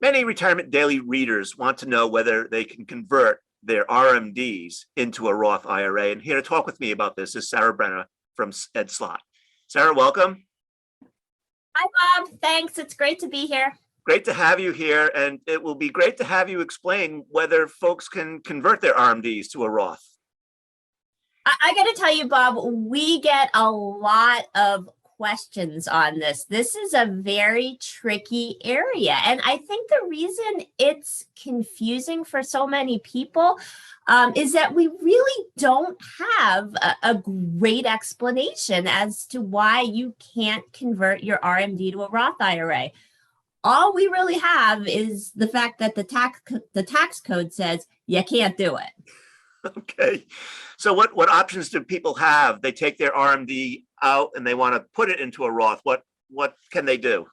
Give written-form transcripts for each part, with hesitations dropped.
Many Retirement Daily readers want to know whether they can convert their RMDs into a Roth IRA. And here to talk with me about this is Sarah Brenner from Ed Slott. Sarah, welcome. Hi, Bob. Thanks. It's great to be here. Great to have you here. And it will be great to have you explain whether folks can convert their RMDs to a Roth. I got to tell you, Bob, we get a lot of questions on this. This is a very tricky area. And I think the reason it's confusing for so many people is that we really don't have a great explanation as to why you can't convert your RMD to a Roth IRA. All we really have is the fact that the tax code says you can't do it. Okay. So what options do people have? They take their RMD out and they want to put it into a Roth. What can they do?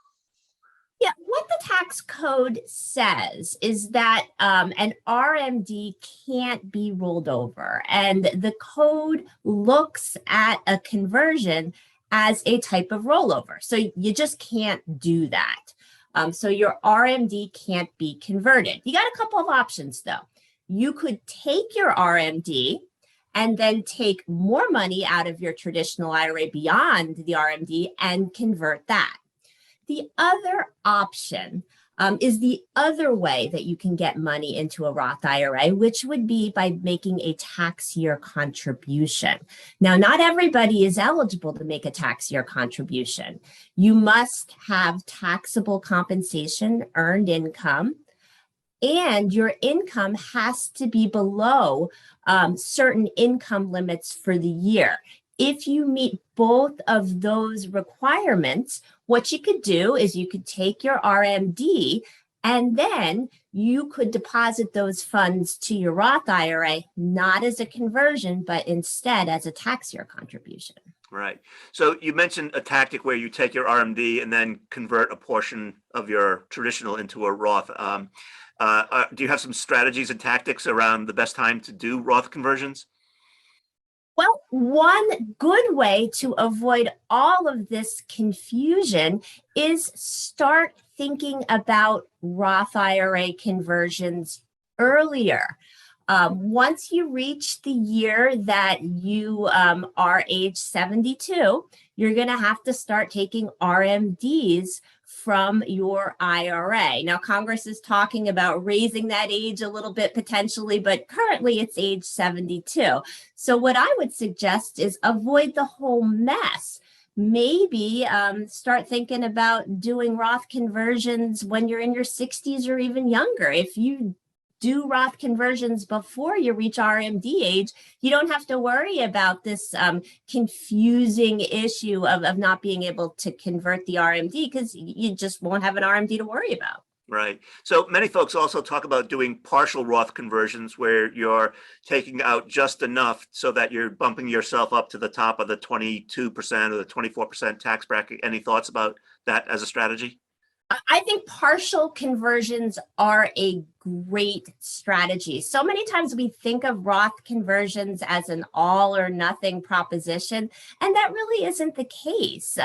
Yeah, what the tax code says is that an RMD can't be rolled over, and the code looks at a conversion as a type of rollover. So you just can't do that. So your RMD can't be converted. You got a couple of options though. You could take your RMD and then take more money out of your traditional IRA beyond the RMD and convert that. The other option is the other way that you can get money into a Roth IRA, which would be by making a tax year contribution. Now, not everybody is eligible to make a tax year contribution. You must have taxable compensation, earned income, and your income has to be below certain income limits for the year. If you meet both of those requirements, what you could do is you could take your RMD and then you could deposit those funds to your Roth IRA, not as a conversion, but instead as a tax year contribution. Right. So you mentioned a tactic where you take your RMD and then convert a portion of your traditional into a Roth. Do you have some strategies and tactics around the best time to do Roth conversions? Well, one good way to avoid all of this confusion is start thinking about Roth IRA conversions earlier. Once you reach the year that you are age 72, you're going to have to start taking RMDs from your IRA. Now, Congress is talking about raising that age a little bit potentially, but currently it's age 72. So what I would suggest is avoid the whole mess. Maybe start thinking about doing Roth conversions when you're in your 60s or even younger. If you do Roth conversions before you reach RMD age, you don't have to worry about this confusing issue of not being able to convert the RMD because you just won't have an RMD to worry about. Right. So many folks also talk about doing partial Roth conversions where you're taking out just enough so that you're bumping yourself up to the top of the 22% or the 24% tax bracket. Any thoughts about that as a strategy? I think partial conversions are a great strategy. So many times we think of Roth conversions as an all or nothing proposition, and that really isn't the case.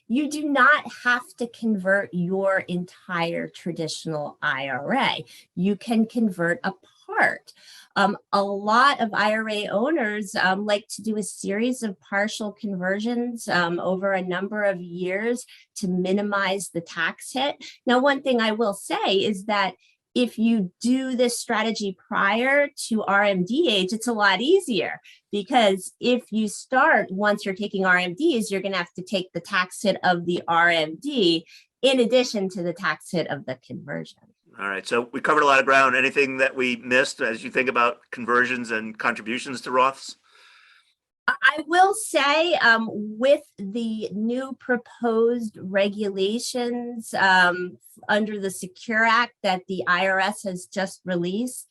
You do not have to convert your entire traditional IRA. You can convert a part. A lot of IRA owners like to do a series of partial conversions over a number of years to minimize the tax hit. Now, one thing I will say is that if you do this strategy prior to RMD age, it's a lot easier because if you start once you're taking RMDs, you're going to have to take the tax hit of the RMD in addition to the tax hit of the conversion. All right. So we covered a lot of ground. Anything that we missed as you think about conversions and contributions to Roths? I will say with the new proposed regulations under the Secure Act that the IRS has just released,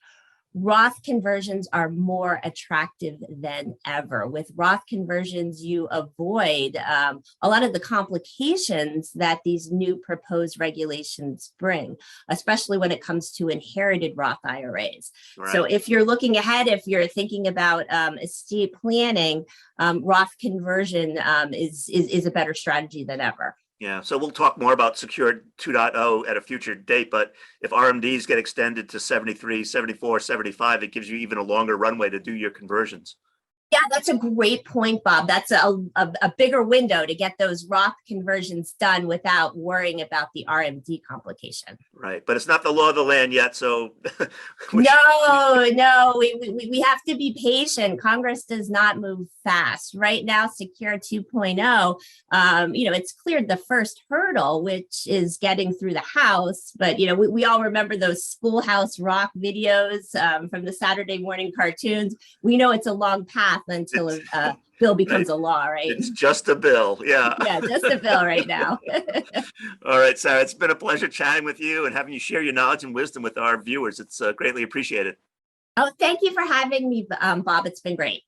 Roth conversions are more attractive than ever. With Roth conversions, you avoid a lot of the complications that these new proposed regulations bring, especially when it comes to inherited Roth IRAs. Right. So if you're looking ahead, if you're thinking about estate planning, Roth conversion is a better strategy than ever. Yeah, so we'll talk more about Secured 2.0 at a future date, but if RMDs get extended to 73, 74, 75, it gives you even a longer runway to do your conversions. Yeah, that's a great point, Bob. That's a bigger window to get those Roth conversions done without worrying about the RMD complication. Right, but it's not the law of the land yet, so. No, we have to be patient. Congress does not move fast. Right now, Secure 2.0, it's cleared the first hurdle, which is getting through the House. But, we all remember those Schoolhouse Rock videos from the Saturday morning cartoons. We know it's a long path until a bill becomes a law, right? It's just a bill. Yeah. Yeah, just a bill right now. All right, Sarah, it's been a pleasure chatting with you and having you share your knowledge and wisdom with our viewers. It's greatly appreciated. Oh, thank you for having me, Bob. It's been great.